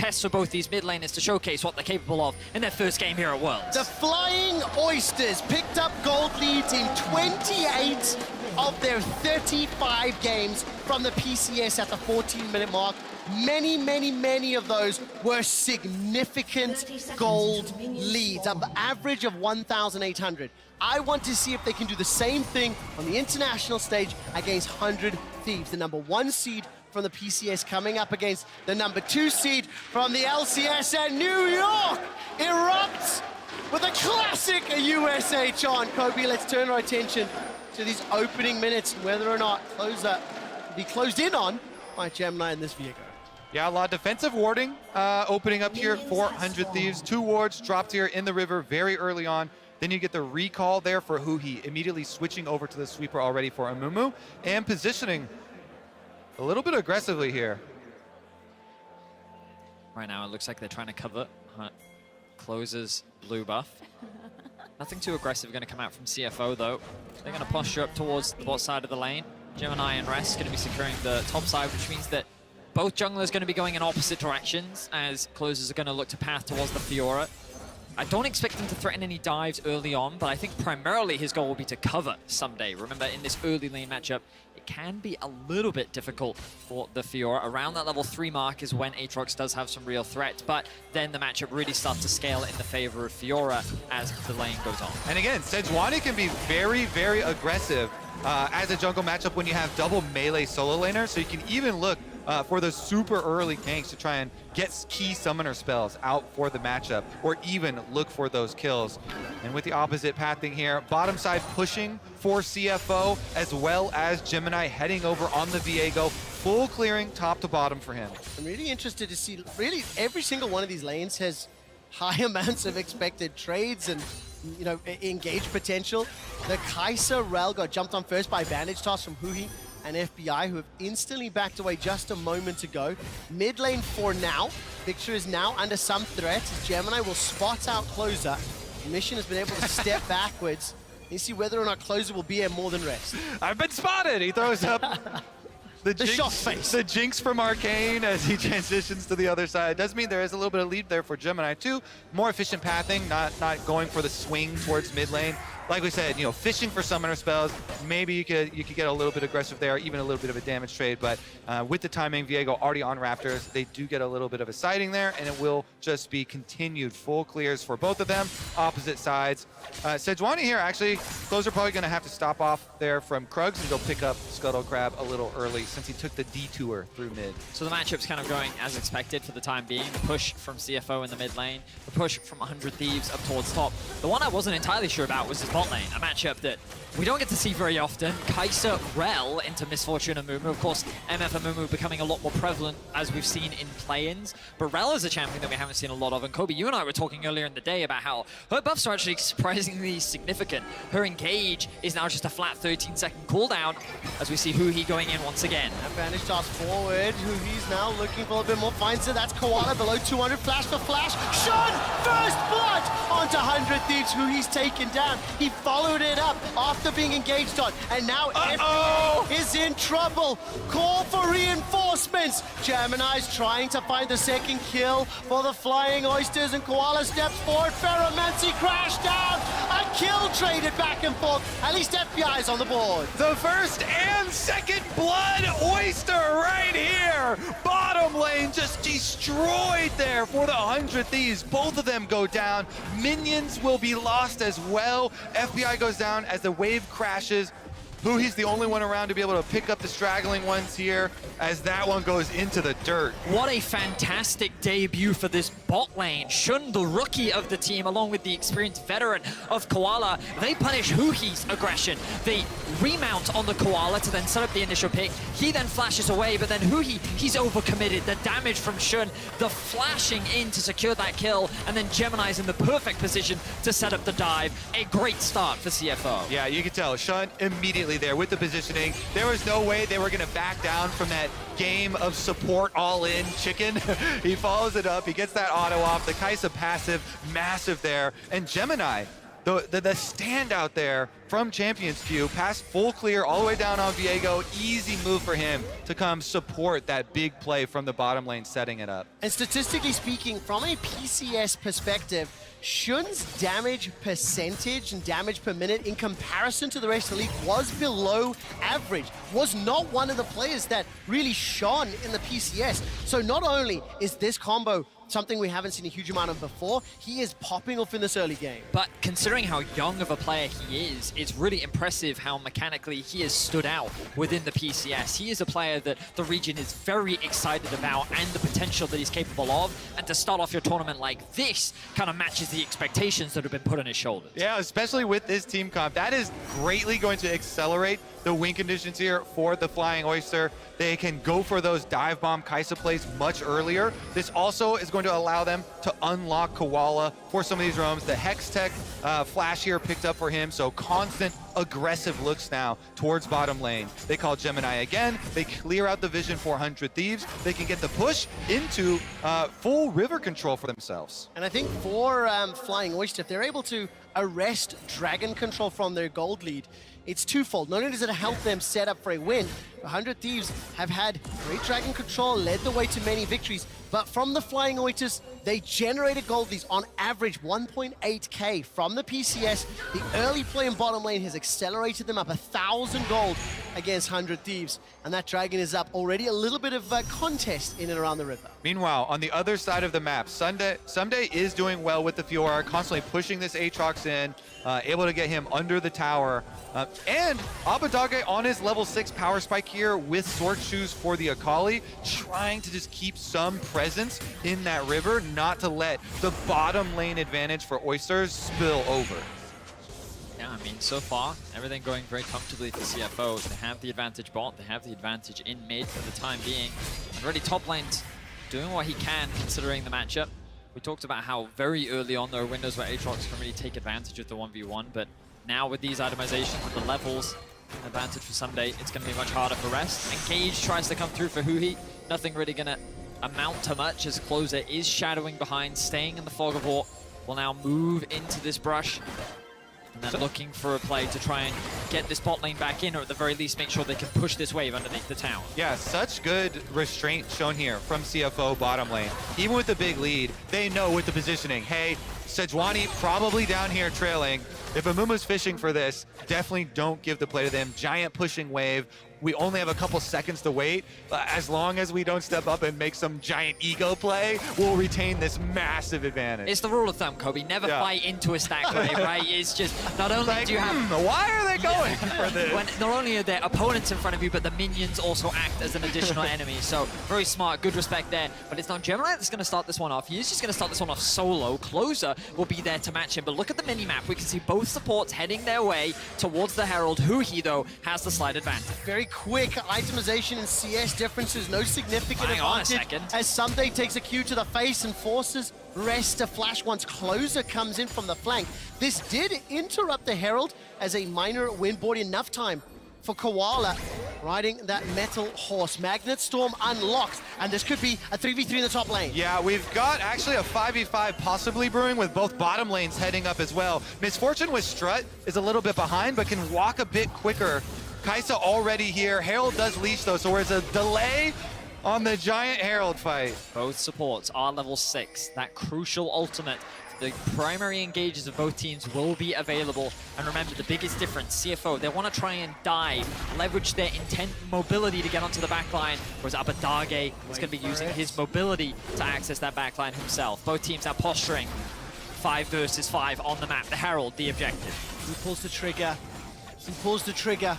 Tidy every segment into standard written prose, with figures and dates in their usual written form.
test for both these mid laners to showcase what they're capable of in their first game here at Worlds. The Flying Oysters picked up gold leads in 28 of their 35 games from the PCS at the 14-minute mark. Many of those were significant gold leads, an average of 1,800. I want to see if they can do the same thing on the international stage against 100 Thieves, the #1 seed from the PCS coming up against the #2 seed from the LCS, and New York erupts with a classic USH on. Kobe, let's turn our attention to these opening minutes, whether or not Closer will be closed in on by Gemini in this Viego. Yeah, a lot of defensive warding opening up here for 100 Thieves. 2 wards dropped here in the river very early on. Then you get the recall there for Huhi, immediately switching over to the sweeper already for Amumu, and positioning a little bit aggressively here. Right now, it looks like they're trying to cover Closer's blue buff. Nothing too aggressive going to come out from CFO, though. They're going to posture up towards the bot side of the lane. Gemini and Rest going to be securing the top side, which means that both junglers are going to be going in opposite directions as Closers are going to look to path towards the Fiora. I don't expect him to threaten any dives early on, but I think primarily his goal will be to cover someday. Remember, in this early lane matchup, it can be a little bit difficult for the Fiora. Around that level 3 mark is when Aatrox does have some real threat, but then the matchup really starts to scale in the favor of Fiora as the lane goes on. And again, Sejuani can be very aggressive as a jungle matchup when you have double melee solo laners, so you can even look for those super early ganks to try and get key summoner spells out for the matchup, or even look for those kills. And with the opposite pathing here, bottom side pushing for CFO, as well as Gemini heading over on the Viego, full clearing top to bottom for him. I'm really interested to see, really every single one of these lanes has high amounts of expected trades and, you know, engage potential. The Kai'Sa Rel got jumped on first by Bandage Toss from Huhi and FBI, who have instantly backed away just a moment ago. Mid lane for now. Victor is now under some threat. Gemini will spot out Closer. Mission has been able to step backwards. You see whether or not Closer will be here more than Rest. I've been spotted! He throws up the jinx, shot face. The jinx from Arcane as he transitions to the other side. Does mean there is a little bit of lead there for Gemini too. More efficient pathing, not going for the swing towards mid lane. Like we said, you know, fishing for summoner spells. Maybe you could get a little bit aggressive there, even a little bit of a damage trade. But with the timing, Viego already on Raptors, they do get a little bit of a sighting there, and it will just be continued full clears for both of them. Opposite sides. Sejuani here, actually, Closer probably going to have to stop off there from Krugs and go pick up Scuttle Crab a little early since he took the detour through mid. So the matchup's kind of going as expected for the time being. The push from CFO in the mid lane, the push from 100 Thieves up towards top. The one I wasn't entirely sure about was his bot lane, a matchup that we don't get to see very often. Kai'Sa Rel into Misfortune Amumu. Of course, MF Amumu becoming a lot more prevalent as we've seen in play-ins. But Rel is a champion that we haven't seen a lot of. And Kobe, you and I were talking earlier in the day about how her buffs are actually surprisingly significant. Her engage is now just a flat 13-second cooldown as we see Huhi going in once again. Advantage toss forward. Huhi's now looking for a bit more. Finds it. That's Koala below 200. Flash for flash. Shun! First blood onto 100 Thieves. Huhi's taken down. He followed it up after being engaged on. And now FP is in trouble. Call for reinforcements. Gemini's trying to find the second kill for the Flying Oysters, and Koala steps forward. Ferromancy crashed down. A kill traded back and forth. At least FBI is on the board. The first and second blood oyster right here. Bottom lane just destroyed there for the 100 Thieves. Both of them go down. Minions will be lost as well. FBI goes down as the wave crashes. Huhi's the only one around to be able to pick up the straggling ones here as that one goes into the dirt. What a fantastic debut for this bot lane. Shun, the rookie of the team, along with the experienced veteran of Koala, they punish Huhi's aggression. They remount on the Koala to then set up the initial pick. He then flashes away, but then Huhi, he's overcommitted. The damage from Shun, the flashing in to secure that kill, and then Gemini's in the perfect position to set up the dive. A great start for CFO. Yeah, you can tell. Shun immediately there with the positioning. There was no way they were going to back down from that game of support all-in chicken. He follows it up. He gets that auto off. The Kai'Sa passive, massive there. And Gemini, the standout there from Champions Queue, past full clear all the way down on Viego. Easy move for him to come support that big play from the bottom lane, setting it up. And statistically speaking, from a PCS perspective, Shun's damage percentage and damage per minute in comparison to the rest of the league was below average, was not one of the players that really shone in the PCS. So not only is this combo something we haven't seen a huge amount of before, he is popping off in this early game. But considering how young of a player he is, it's really impressive how mechanically he has stood out within the PCS. He is a player that the region is very excited about and the potential that he's capable of. And to start off your tournament like this kind of matches the expectations that have been put on his shoulders. Yeah, especially with this team comp. That is greatly going to accelerate the win conditions here for the Flying Oyster. They can go for those dive bomb Kai'Sa plays much earlier. This also is going to allow them to unlock Koala for some of these roams. The Hex Tech flash here picked up for him, so constant aggressive looks now towards bottom lane. They call Gemini again. They clear out the vision for 100 Thieves. They can get the push into full river control for themselves. And I think for Flying Oyster, if they're able to arrest Dragon control from their gold lead, it's twofold. Not only does it help them set up for a win, 100 Thieves have had great Dragon control, led the way to many victories, but from the Flying Oysters, they generated gold leads on average 1.8k from the PCS. The early play in bottom lane has accelerated them up 1,000 gold against 100 Thieves, and that Dragon is up already. A little bit of contest in and around the river. Meanwhile, on the other side of the map, Someday is doing well with the Fiora, constantly pushing this Aatrox in, able to get him under the tower. And Abadage on his level 6 power spike here with Sword Shoes for the Akali, trying to just keep some presence in that river, not to let the bottom lane advantage for Oysters spill over. Yeah, I mean, so far, everything going very comfortably for CFO. They have the advantage bot, they have the advantage in mid for the time being. And really top lane's doing what he can considering the matchup. We talked about how very early on there are windows where Aatrox can really take advantage of the 1v1, but now with these itemizations and the levels, an advantage for Someday, it's going to be much harder for Rest. And Cage tries to come through for Huhi. Nothing really going to amount to much as Closer is shadowing behind, staying in the fog of war. Will now move into this brush. And then looking for a play to try and get this bot lane back in, or at the very least make sure they can push this wave underneath the tower. Yeah, such good restraint shown here from CFO bottom lane. Even with the big lead, they know with the positioning, hey, Sejuani probably down here trailing. If Amumu's fishing for this, definitely don't give the play to them. Giant pushing wave. We only have a couple seconds to wait. As long as we don't step up and make some giant ego play, we'll retain this massive advantage. It's the rule of thumb, Kobe. Never fight into a stack wave, right? It's just, not only like, do you have... why are they going for this? When not only are there opponents in front of you, but the minions also act as an additional enemy. So very smart, good respect there. But it's not Gemini that's going to start this one off. He's just going to start this one off solo. Closer will be there to match him. But look at the mini-map. We can see both supports heading their way towards the Herald. Huhi, though, has the slight advantage. Very quick itemization in CS differences, no significant Hang on a advantage second. as Someday takes a Q to the face and forces Rest to flash once Closer comes in from the flank. This did interrupt the Herald as a minor win, bought enough time for Koala riding that metal horse. Magnet Storm unlocks, and this could be a 3v3 in the top lane. Yeah, we've got actually a 5v5 possibly brewing with both bottom lanes heading up as well. Misfortune with Strut is a little bit behind, but can walk a bit quicker. Kai'Sa already here. Herald does leash though, so there's a delay on the giant Herald fight. Both supports are level 6. That crucial ultimate. The primary engages of both teams will be available. And remember, the biggest difference, CFO, they want to try and dive, leverage their intent mobility to get onto the backline, whereas Abadage is going to be using his mobility to access that backline himself. Both teams are posturing 5 versus 5 on the map. The Herald, the objective. He pulls the trigger. He pulls the trigger.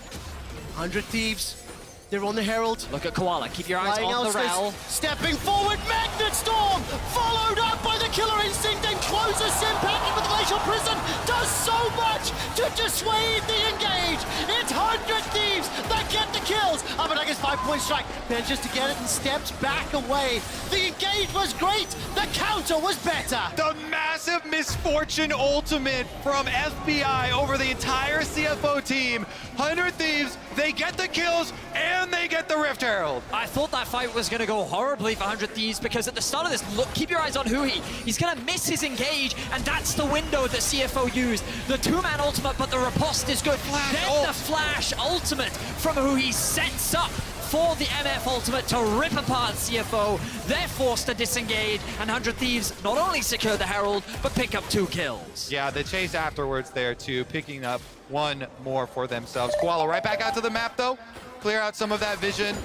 100 Thieves. They're on the Herald. Look at Koala. Keep your eyes Flying on the Elspeth, rail. stepping forward, Magnet Storm, followed up by the Killer Instinct, and Closer Simpacting with Glacial Prison does so much to dissuade the engage. It's 100 Thieves that get the kills. Abadaga's 5-point strike. Manages to get it and steps back away. The engage was great. The counter was better. The massive misfortune ultimate from FBI over the entire CFO team. 100 Thieves, they get the kills and they get the Rift Herald. I thought that fight was going to go horribly for 100 Thieves because at the start of this, look, keep your eyes on Huhi. He's going to miss his engage, and that's the window that CFO used. The two-man ultimate, but the riposte is good. Then the flash ultimate from Huhi sets up for the MF ultimate to rip apart CFO. They're forced to disengage, and 100 Thieves not only secure the Herald, but pick up 2 kills. Yeah, the chase afterwards there too, picking up 1 more for themselves. Koala right back out to the map though, clear out some of that vision.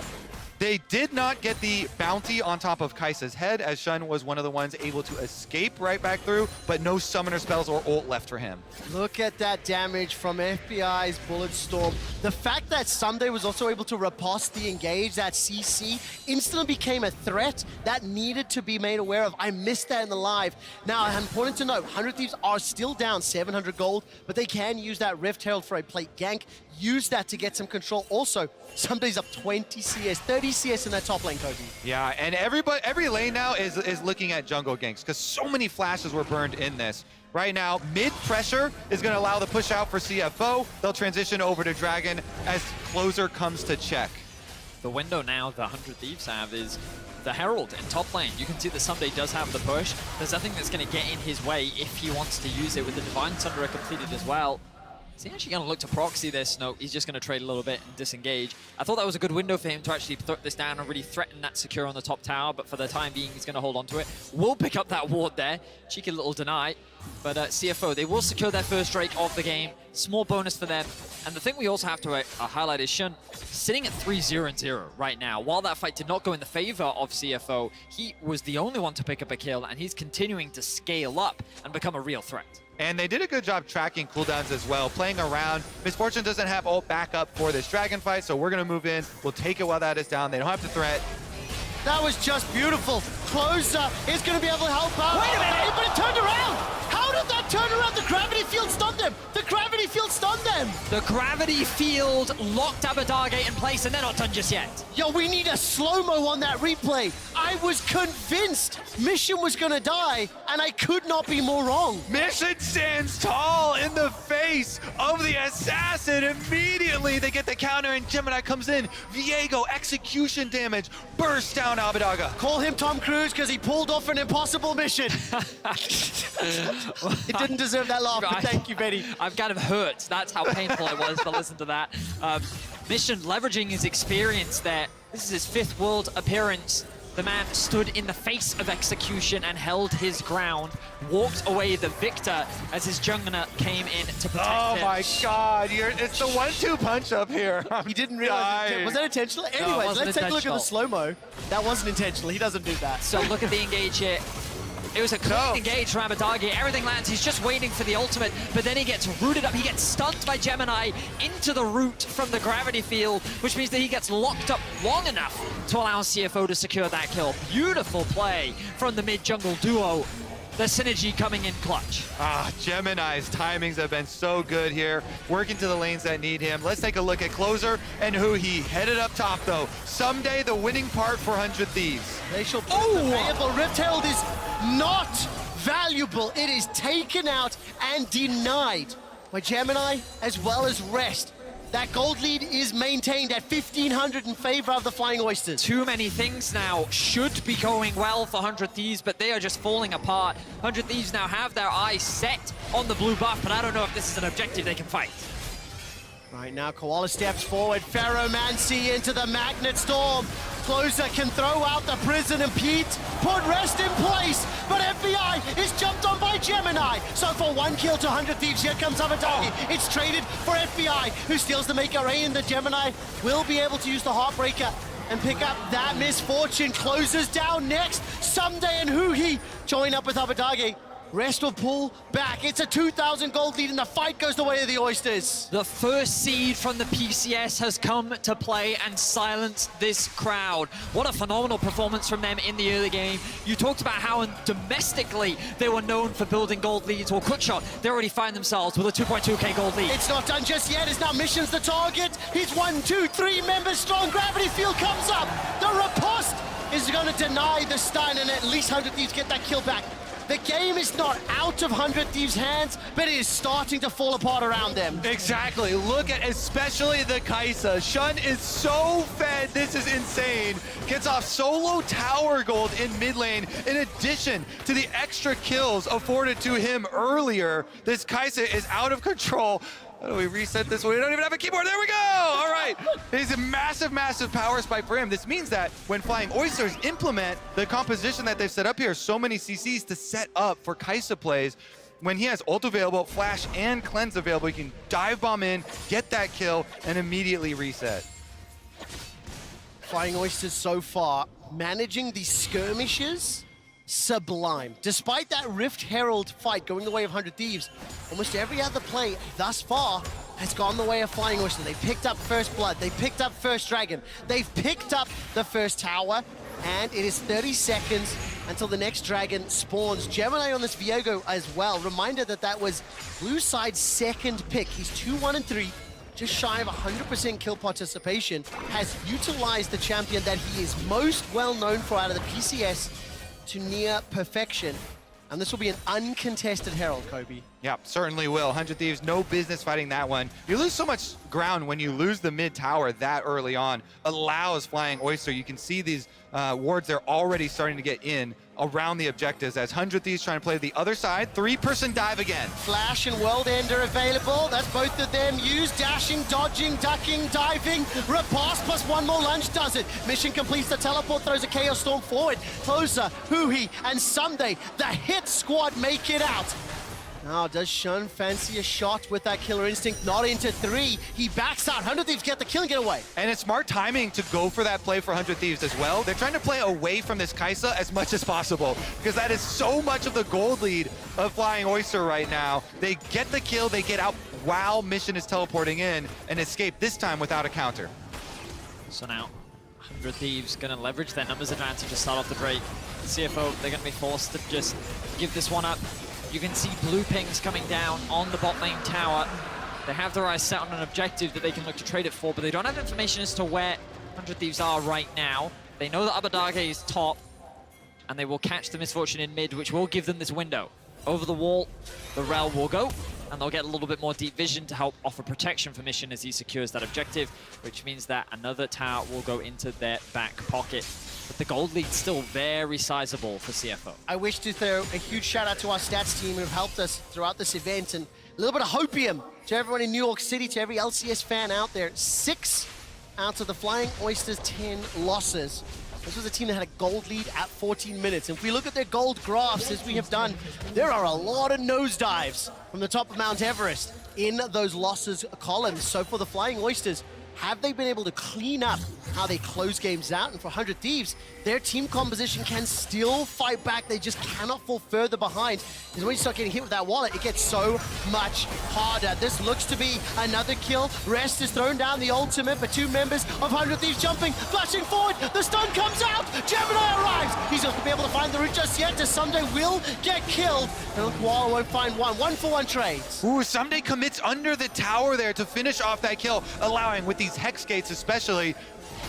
They did not get the bounty on top of Kai'Sa's head, as Shun was one of the ones able to escape right back through, but no summoner spells or ult left for him. Look at that damage from FBI's Bullet Storm. The fact that Someday was also able to riposte the engage, that CC, instantly became a threat that needed to be made aware of. I missed that in the live. Now, important to note, 100 Thieves are still down 700 gold, but they can use that Rift Herald for a plate gank. Use that to get some control. Also, Someday's up 20 CS, 30 CS in that top lane, Cody. Yeah, and every lane now is looking at jungle ganks because so many flashes were burned in this. Right now, mid pressure is going to allow the push out for CFO. They'll transition over to Dragon as closer comes to check. The window now the 100 Thieves have is the Herald in top lane. You can see that Someday does have the push. There's nothing that's going to get in his way if he wants to use it with the Divine Sunderer completed as well. Is he actually going to look to proxy this? No, he's just going to trade a little bit and disengage. I thought that was a good window for him to actually throw this down and really threaten that secure on the top tower, but for the time being, he's going to hold on to it. Will pick up that ward there. Cheeky little deny. But CFO, they will secure their first Drake of the game. Small bonus for them. And the thing we also have to highlight is Shun sitting at 3-0-0 right now. While that fight did not go in the favor of CFO, he was the only one to pick up a kill, and he's continuing to scale up and become a real threat. And they did a good job tracking cooldowns as well, playing around. Misfortune doesn't have ult backup for this Dragon fight, so we're going to move in. We'll take it while that is down. They don't have to threat. That was just beautiful. Closer is going to be able to help out. Wait a minute, but it turned around. How did that turn around? The gravity field stunned them. The gravity field stunned them. The gravity field locked Abadage in place, and they're not done just yet. Yo, we need a slow-mo on that replay. I was convinced Mission was going to die, and I could not be more wrong. Mission stands tall in the face of the assassin. Immediately, they get the counter, and Gemini comes in. Viego, execution damage, burst down Abadaga. Call him Tom Cruise because he pulled off an impossible mission. It didn't deserve that laugh, but thank you, Betty. I'm kind of hurt. That's how painful it was to listen to that. Mission leveraging his experience there. This is his 5th world appearance. The man stood in the face of execution and held his ground, walked away the victor as his jungler came in to protect him. Oh my God, it's the 1-2 punch up here. He didn't realize. Was that intentional? Anyways, let's take a look at the slow-mo. That wasn't intentional. He doesn't do that. So look at the engage here. It was a clean engage from Abadage. Everything lands. He's just waiting for the ultimate, but then he gets rooted up. He gets stunned by Gemini into the root from the gravity field, which means that he gets locked up long enough to allow CFO to secure that kill. Beautiful play from the mid-jungle duo. The synergy coming in clutch. Gemini's timings have been so good here, working to the lanes that need him. Let's take a look at Closer and Huhi headed up top though. Someday the winning part for 100 Thieves. They shall the Rift Herald is not valuable. It is taken out and denied by Gemini as well as Rest. That gold lead is maintained at 1,500 in favor of the Flying Oysters. Too many things now should be going well for 100 Thieves, but they are just falling apart. 100 Thieves now have their eyes set on the blue buff, but I don't know if this is an objective they can fight. Right now, Koala steps forward. Ferromancy into the Magnet Storm. Closer can throw out the Prison and Pete. Put Rest in place, but FBI is jumped on by Gemini. So for 1 kill to 100 Thieves, here comes Abadage. It's traded for FBI, who steals the Make Array, and the Gemini will be able to use the Heartbreaker and pick up that misfortune. Closes down next. Someday and Huhi join up with Abadage. Rest will pull back. It's a 2,000 gold lead, and the fight goes the way of the Oysters. The first seed from the PCS has come to play and silence this crowd. What a phenomenal performance from them in the early game. You talked about how domestically they were known for building gold leads. Well, Quickshot, they already find themselves with a 2.2k gold lead. It's not done just yet. It's now Mission's the target. He's 1, 2, 3 members strong. Gravity Field comes up. The riposte is going to deny the stun, and at least 100 Thieves get that kill back. The game is not out of 100 Thieves' hands, but it is starting to fall apart around them. Exactly. Look at especially the Kaisa. Shun is so fed. This is insane. Gets off solo tower gold in mid lane in addition to the extra kills afforded to him earlier. This Kaisa is out of control. How do we reset this one? We don't even have a keyboard. There we go. All right. It's a massive, massive power spike for him. This means that when Flying Oysters implement the composition that they've set up here, so many CCs to set up for Kaisa plays, when he has ult available, flash, and cleanse available, he can dive bomb in, get that kill, and immediately reset. Flying Oysters so far, managing these skirmishes, sublime. Despite that Rift Herald fight going the way of 100 Thieves, almost every other play thus far has gone the way of Flying Oyster. They picked up first blood, they picked up first dragon, they've picked up the first tower, and it is 30 seconds until the next dragon spawns. Gemini on this Viego as well. Reminder that that was blue side's second pick. He's 2-1-3. Just shy of 100% kill participation, has utilized the champion that he is most well known for out of the PCS to near perfection. And this will be an uncontested Herald, Kobe. Yeah, certainly will. 100 Thieves, no business fighting that one. You lose so much ground when you lose the mid tower that early on. Allows Flying Oyster. You can see these wards, they're already starting to get in around the objectives as 100 Thieves trying to play the other side. 3-person dive again. Flash and World Ender available. That's both of them used. Dashing, dodging, ducking, diving. Riposte plus one more lunge does it. Mission completes the teleport, throws a Chaos Storm forward. Closer, Huhi, and Someday, the hit squad make it out. Now, does Shun fancy a shot with that Killer Instinct? Not into 3. He backs out. 100 Thieves get the kill and get away. And it's smart timing to go for that play for 100 Thieves as well. They're trying to play away from this Kaisa as much as possible because that is so much of the gold lead of Flying Oyster right now. They get the kill, they get out while Mission is teleporting in and escape this time without a counter. So now, 100 Thieves going to leverage their numbers advantage to start off the break. CFO, they're going to be forced to just give this one up. You can see blue pings coming down on the bot lane tower. They have their eyes set on an objective that they can look to trade it for, but they don't have information as to where 100 Thieves are right now. They know that Abadage is top, and they will catch the Misfortune in mid, which will give them this window. Over the wall, the Rel will go, and they'll get a little bit more deep vision to help offer protection for Mission as he secures that objective, which means that another tower will go into their back pocket. But the gold lead's still very sizable for CFO. I wish to throw a huge shout out to our stats team who have helped us throughout this event, and a little bit of hopium to everyone in New York City, to every LCS fan out there. 6 out of the Flying Oysters' 10 losses. This was a team that had a gold lead at 14 minutes. If we look at their gold graphs, as we have done, there are a lot of nosedives from the top of Mount Everest in those losses columns. So for the Flying Oysters, have they been able to clean up how they close games out? And for 100 Thieves, their team composition can still fight back. They just cannot fall further behind. Because when you start getting hit with that wallet, it gets so much harder. This looks to be another kill. Rest is thrown down the ultimate, but 2 members of 100 Thieves jumping, flashing forward. The stun comes out. Gemini arrives. He's not going to be able to find the route just yet. Someday will get killed. And Koala won't find one. 1-for-1 trades. Ooh, Someday commits under the tower there to finish off that kill, allowing with these Hex Gates especially,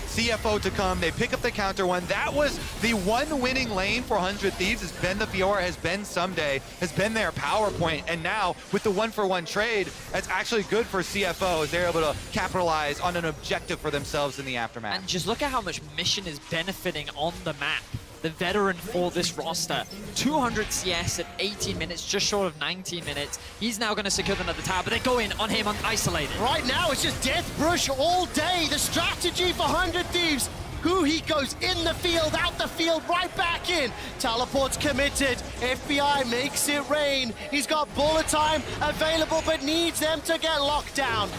CFO to come. They pick up the counter one. That was the one winning lane for 100 Thieves. Has been the Fiora, has been Someday, has been their power point. And now with the 1-for-1 trade, that's actually good for CFO as they're able to capitalize on an objective for themselves in the aftermath. And just look at how much Mission is benefiting on the map. The veteran for this roster, 200 CS at 18 minutes, just short of 19 minutes. He's now going to secure another tower, but they go in on him isolated. Right now, it's just Death Brush all day. The strategy for 100 Thieves. He goes in the field, out the field, right back in. Teleport's committed. FBI makes it rain. He's got bullet time available, but needs them to get locked down.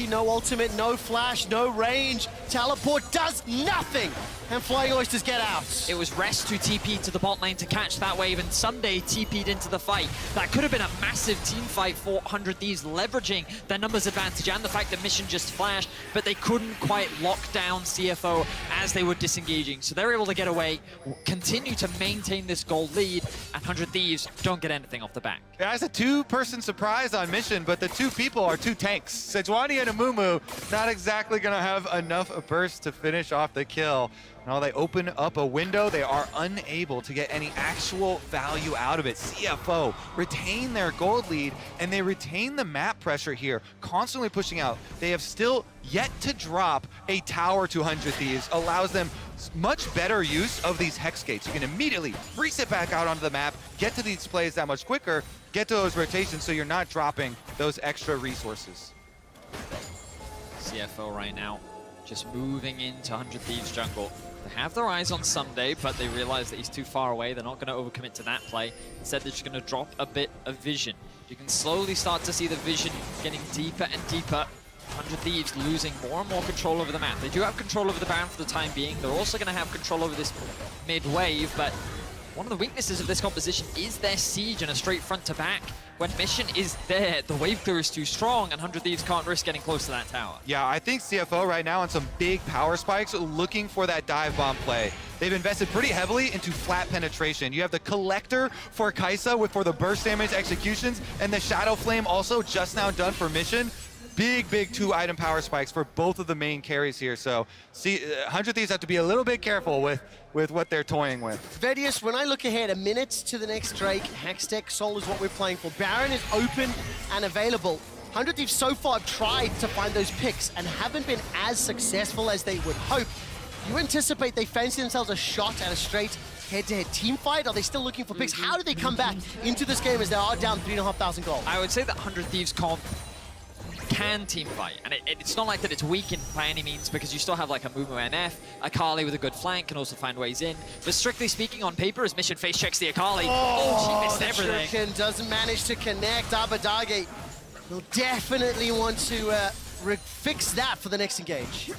No ultimate, no flash, no range. Teleport does nothing And Flying Oysters get out. It was Rest who TP'd to the bot lane to catch that wave, and Sunday TP'd into the fight. That could have been a massive team fight for 100 Thieves, leveraging their numbers advantage and the fact that Mission just flashed, but they couldn't quite lock down CFO as they were disengaging. So they're able to get away, continue to maintain this gold lead, and 100 Thieves don't get anything off the back. Yeah, it's a two-person surprise on Mission, but the two people are two tanks. Sejuani and Amumu not exactly going to have enough burst to finish off the kill. Now they open up a window, they are unable to get any actual value out of it. CFO retain their gold lead, and they retain the map pressure here, constantly pushing out. They have still yet to drop a tower to 100 Thieves, allows them much better use of these hex gates. You can immediately reset back out onto the map, get to these plays that much quicker, get to those rotations so you're not dropping those extra resources. CFO right now just moving into 100 Thieves jungle. They have their eyes on Sunday, but they realize that he's too far away. They're not going to overcommit to that play. Instead, they're just going to drop a bit of vision. You can slowly start to see the vision getting deeper and deeper. 100 Thieves losing more and more control over the map. They do have control over the Baron for the time being. They're also going to have control over this mid-wave, but one of the weaknesses of this composition is their siege and a straight front to back. When Mission is there, the wave clear is too strong, and 100 Thieves can't risk getting close to that tower. Yeah, I think CFO right now on some big power spikes looking for that dive bomb play. They've invested pretty heavily into flat penetration. You have the Collector for Kai'Sa for the burst damage executions, and the Shadow Flame also just now done for Mission. Big 2-item power spikes for both of the main carries here. So 100 Thieves have to be a little bit careful with what they're toying with. Vedius, when I look ahead, a minute to the next Drake, Hextech, Soul is what we're playing for. Baron is open and available. 100 Thieves so far have tried to find those picks and haven't been as successful as they would hope. You anticipate they fancy themselves a shot at a straight head-to-head team fight? Are they still looking for picks? How do they come back into this game as they are down 3,500 gold? I would say that 100 Thieves comp can team fight, and it's not like that it's weakened by any means, because you still have like a Mumu NF, Akali with a good flank can also find ways in, but strictly speaking on paper, as Mission face checks the Akali, she missed everything. Shuriken doesn't manage to connect. Abadage will definitely want to fix that for the next engage.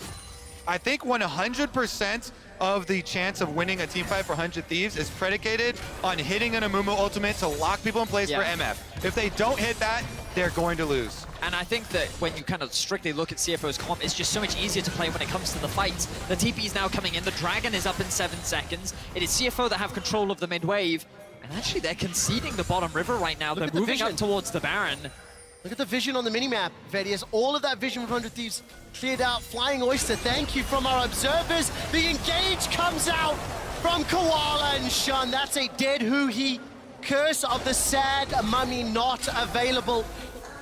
I think 100% of the chance of winning a team fight for 100 Thieves is predicated on hitting an Amumu ultimate to lock people in place for MF. If they don't hit that, they're going to lose. And I think that when you kind of strictly look at CFO's comp, it's just so much easier to play when it comes to the fights. The TP is now coming in, the Dragon is up in 7 seconds. It is CFO that have control of the mid wave, and actually they're conceding the bottom river right now. They're moving up towards the Baron. Look at the vision on the minimap, Vedius. All of that vision with 100 Thieves cleared out. Flying Oyster, thank you from our observers. The engage comes out from Koala and Shun. That's a dead Huhi. Curse of the Sad Mummy not available.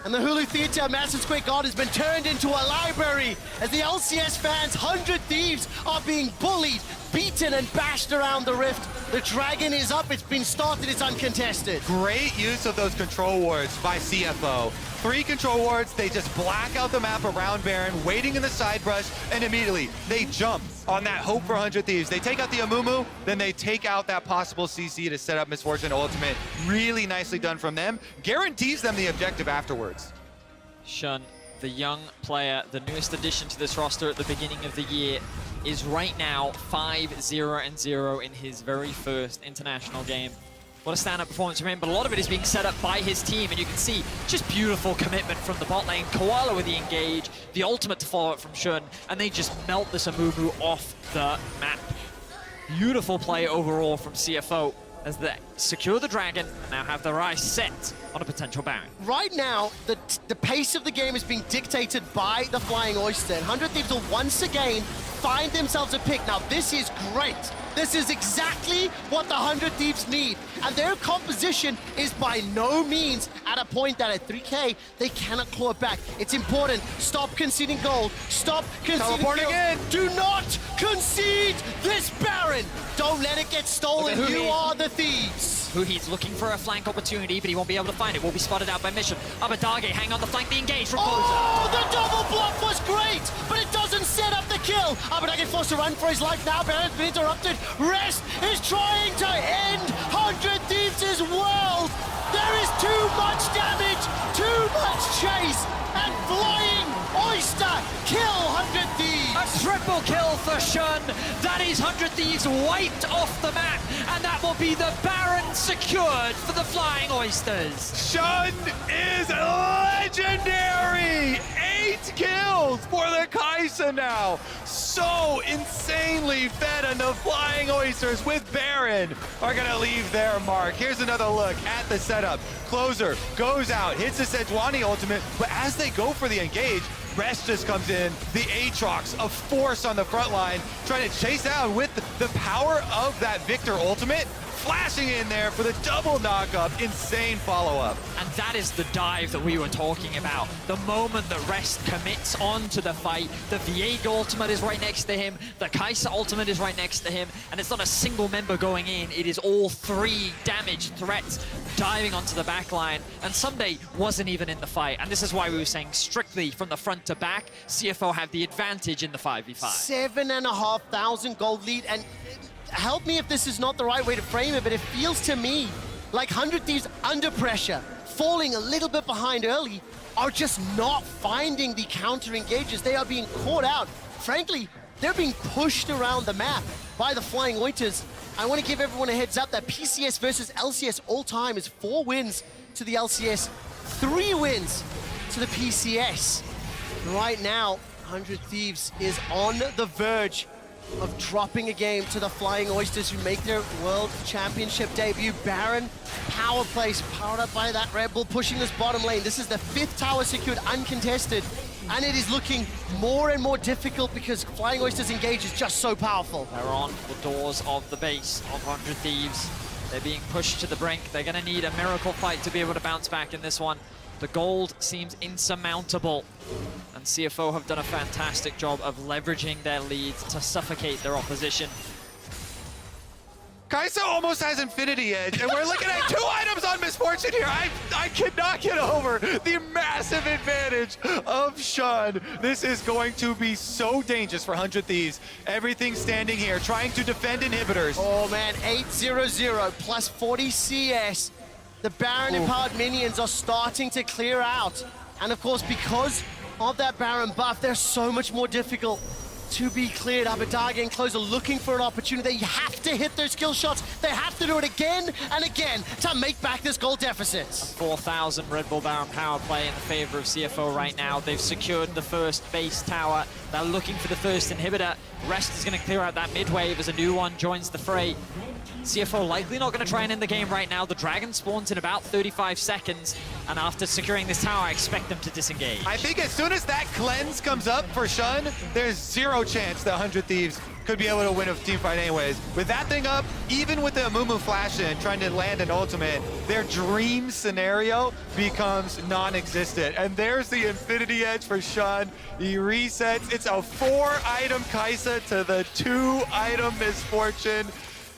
And the Hulu Theater Madison Square Garden has been turned into a library as the LCS fans, 100 Thieves, are being bullied, beaten and bashed around the rift. The Dragon is up, it's been started, it's uncontested. Great use of those control wards by CFO. 3 control wards, they just black out the map around Baron, waiting in the side brush, and immediately they jump on that hope for 100 Thieves. They take out the Amumu, then they take out that possible CC to set up Misfortune ultimate. Really nicely done from them. Guarantees them the objective afterwards. Shun, the young player, the newest addition to this roster at the beginning of the year, is right now 5-0-0 in his very first international game. What a stand-up performance from him, but a lot of it is being set up by his team, and you can see just beautiful commitment from the bot lane. Koala with the engage, the ultimate to follow it from Shun, and they just melt this Amumu off the map. Beautiful play overall from CFO as they secure the Dragon and now have their eyes set on a potential Baron. Right now, the pace of the game is being dictated by the Flying Oyster, and 100 Thieves will once again find themselves a pick. Now, this is great. This is exactly what the 100 Thieves need, and their composition is by no means at a point that at 3K, they cannot claw it back. It's important. Stop conceding gold. Stop conceding gold. Again. Do not concede this Baron. Don't let it get stolen. You are the Thieves. Huhi's looking for a flank opportunity, but he won't be able to find it. Will be spotted out by Mission. Abadage hang on the flank, the engage from Closer. Oh, the double bluff was great, but it doesn't set up the kill. Abadage forced to run for his life now. Baron's been interrupted. Rest is trying to end 100 Thieves' world. There is too much damage, too much chase, and Flying Oyster kill 100 Thieves. triple kill for Shun. That is 100 Thieves wiped off the map, and that will be the Baron secured for the Flying Oysters. Shun is legendary! 8 kills for the Kaisa now. So insanely fed, and the Flying Oysters with Baron are gonna leave their mark. Here's another look at the setup. Closer goes out, hits the Sejuani ultimate, but as they go for the engage, Rest just comes in, the Aatrox, a force on the front line, trying to chase down with the power of that Victor ultimate, flashing in there for the double knock-up, insane follow-up. And that is the dive that we were talking about. The moment that Rest commits on to the fight, the Viega ultimate is right next to him, the Kaisa ultimate is right next to him, and it's not a single member going in, it is all 3 damaged threats diving onto the back line, and Someday wasn't even in the fight. And this is why we were saying strictly from the front to back, CFO have the advantage in the 5v5. 7,500 gold lead, and help me if this is not the right way to frame it, but it feels to me like 100 Thieves under pressure, falling a little bit behind early, are just not finding the counter engages. They are being caught out. Frankly, they're being pushed around the map by the Flying Oysters. I want to give everyone a heads up that PCS versus LCS all time is 4 wins to the LCS, 3 wins to the PCS. Right now, 100 Thieves is on the verge of dropping a game to the Flying Oysters, who make their World Championship debut. Baron, power plays, powered up by that Red Bull, pushing this bottom lane. This is the 5th tower secured uncontested, and it is looking more and more difficult because Flying Oysters engage is just so powerful. They're on the doors of the base of 100 Thieves. They're being pushed to the brink. They're gonna need a miracle fight to be able to bounce back in this one. The gold seems insurmountable, and CFO have done a fantastic job of leveraging their leads to suffocate their opposition. Kaisa almost has Infinity Edge, and we're looking at 2 items on Misfortune here. I cannot get over the massive advantage of Shun. This is going to be so dangerous for 100 Thieves. Everything standing here, trying to defend inhibitors. Oh man, 800 plus 40 CS. The Baron empowered minions are starting to clear out. And of course, because of that Baron buff, they're so much more difficult to be cleared. Abadage and Closer looking for an opportunity. They have to hit their skill shots. They have to do it again and again to make back this goal deficit. 4,000 Red Bull Baron power play in the favor of CFO right now. They've secured the first base tower. They're looking for the first inhibitor. Rest is going to clear out that mid wave as a new one joins the fray. CFO likely not going to try and end the game right now. The Dragon spawns in about 35 seconds, and after securing this tower, I expect them to disengage. I think as soon as that cleanse comes up for Shun, there's 0 chance that 100 Thieves could be able to win a team fight anyways. With that thing up, even with the Amumu flash in, trying to land an ultimate, their dream scenario becomes non-existent. And there's the Infinity Edge for Shun. He resets. It's a 4-item Kaisa to the 2-item Misfortune.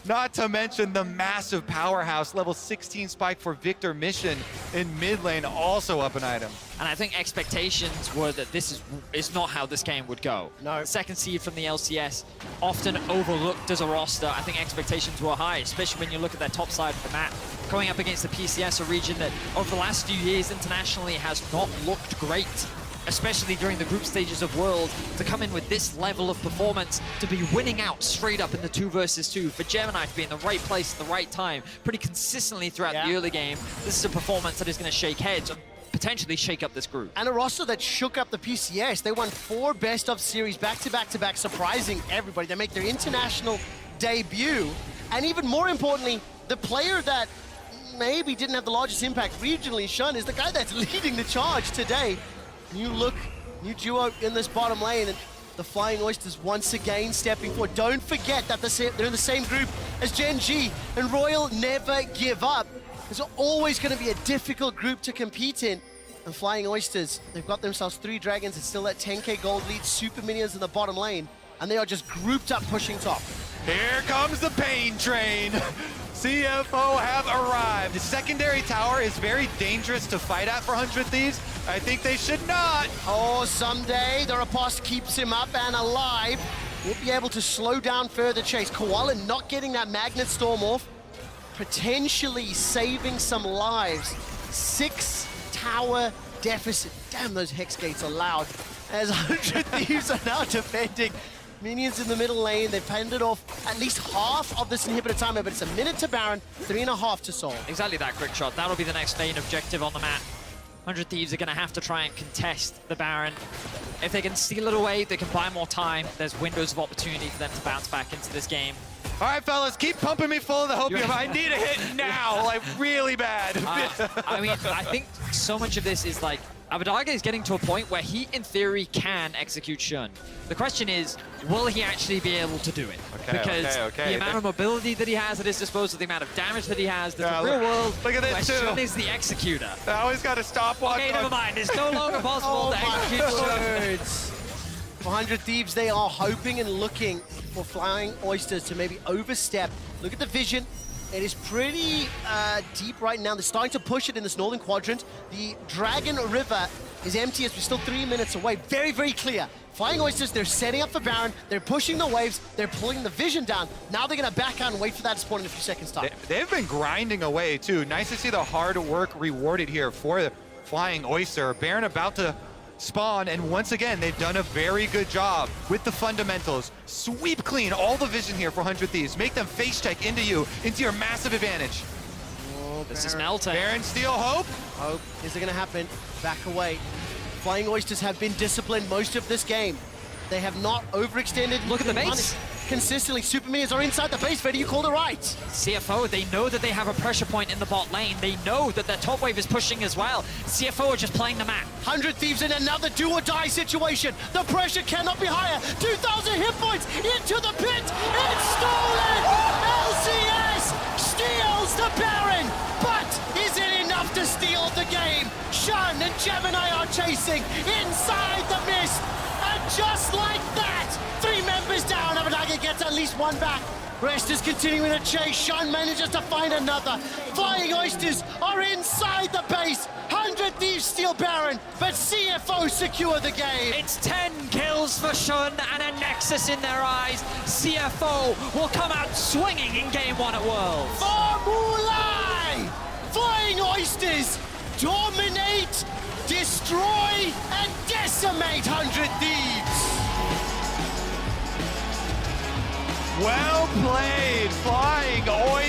Not to mention the massive powerhouse level 16 spike for Victor Mission in mid lane, also up an item. And I think expectations were that this is not how this game would go. No. Second seed from the LCS, often overlooked as a roster. I think expectations were high, especially when you look at that top side of the map. Going up against the PCS, a region that over the last few years internationally has not looked great, especially during the group stages of World. To come in with this level of performance, to be winning out straight up in the 2 versus 2, for Gemini to be in the right place at the right time, pretty consistently throughout the early game, this is a performance that is going to shake heads and potentially shake up this group. And a roster that shook up the PCS. They won 4 best of series back-to-back-to-back, surprising everybody. They make their international debut. And even more importantly, the player that maybe didn't have the largest impact regionally, Shun, is the guy that's leading the charge today. New look, new duo in this bottom lane, and the Flying Oysters once again stepping forward. Don't forget that they're in the same group as Gen G, and Royal never give up. It's always going to be a difficult group to compete in. And Flying Oysters, they've got themselves 3 dragons. It's still that 10k gold lead, super minions in the bottom lane, and they are just grouped up pushing top. Here comes the pain train. CFO have arrived. The secondary tower is very dangerous to fight at for 100 Thieves. I think they should not. Oh, someday the riposte keeps him up and alive. We'll be able to slow down further chase. Koala not getting that Magnet Storm off, potentially saving some lives. 6 tower deficit. Damn, those Hex Gates are loud. as 100 Thieves are now defending. Minions in the middle lane, they've fended off at least half of this inhibitor timer, but it's a minute to Baron, 3.5 to Soul. Exactly that quick shot. That'll be the next lane objective on the map. 100 Thieves are going to have to try and contest the Baron. If they can steal it away, they can buy more time. There's windows of opportunity for them to bounce back into this game. All right, fellas, keep pumping me full of the hopium. I need a hit now, like really bad. I mean, I think so much of this is like, Abbedagge is getting to a point where he, in theory, can execute Shun. The question is, will he actually be able to do it? Okay, because okay. the amount of mobility that he has at his disposal, the amount of damage that he has, there's Yeah, a real world look at this where too. Shun is the executor. I always got to stopwatch. Okay, never mind. It's no longer possible to execute Shun. words. For 100 Thieves, they are hoping and looking for Flying Oysters to maybe overstep. Look at the vision. It is pretty deep right now. They're starting to push it in this northern quadrant. The Dragon River is empty as we're still 3 minutes away. Very, very clear. Flying Oysters, they're setting up for Baron. They're pushing the waves. They're pulling the vision down. Now they're going to back out and wait for that to spawn in a few seconds' time. They've been grinding away, too. Nice to see the hard work rewarded here for the Flying Oyster. Baron about to spawn, and once again, they've done a very good job with the fundamentals. Sweep clean all the vision here for 100 Thieves. Make them face check into you, into your massive advantage. Oh, This is Baron. melting. Baron steal hope. Hope. Is it going to happen? Back away. Flying Oysters have been disciplined most of this game. They have not overextended. Look at the Been base. punished consistently. Super Minions are inside the base. Vader, you called it right. CFO, they know that they have a pressure point in the bot lane. They know that their top wave is pushing as well. CFO are just playing the map. 100 Thieves in another do or die situation. The pressure cannot be higher. 2,000 hit points into the pit. It's stolen. LCS steals the Baron. But is it enough to steal the game? Shun and Gemini are chasing inside the mist. And just like that, 3 members down. Abbedagge gets at least 1 back. Rest is continuing to chase. Shun manages to find another. Flying Oysters are inside the base. 100 Thieves steal Baron, but CFO secure the game. It's 10 kills for Shun and a Nexus in their eyes. CFO will come out swinging in Game 1 at Worlds. Formulae! Flying Oysters dominate, destroy, and decimate 100 Thieves. Well played, Flying Oyster.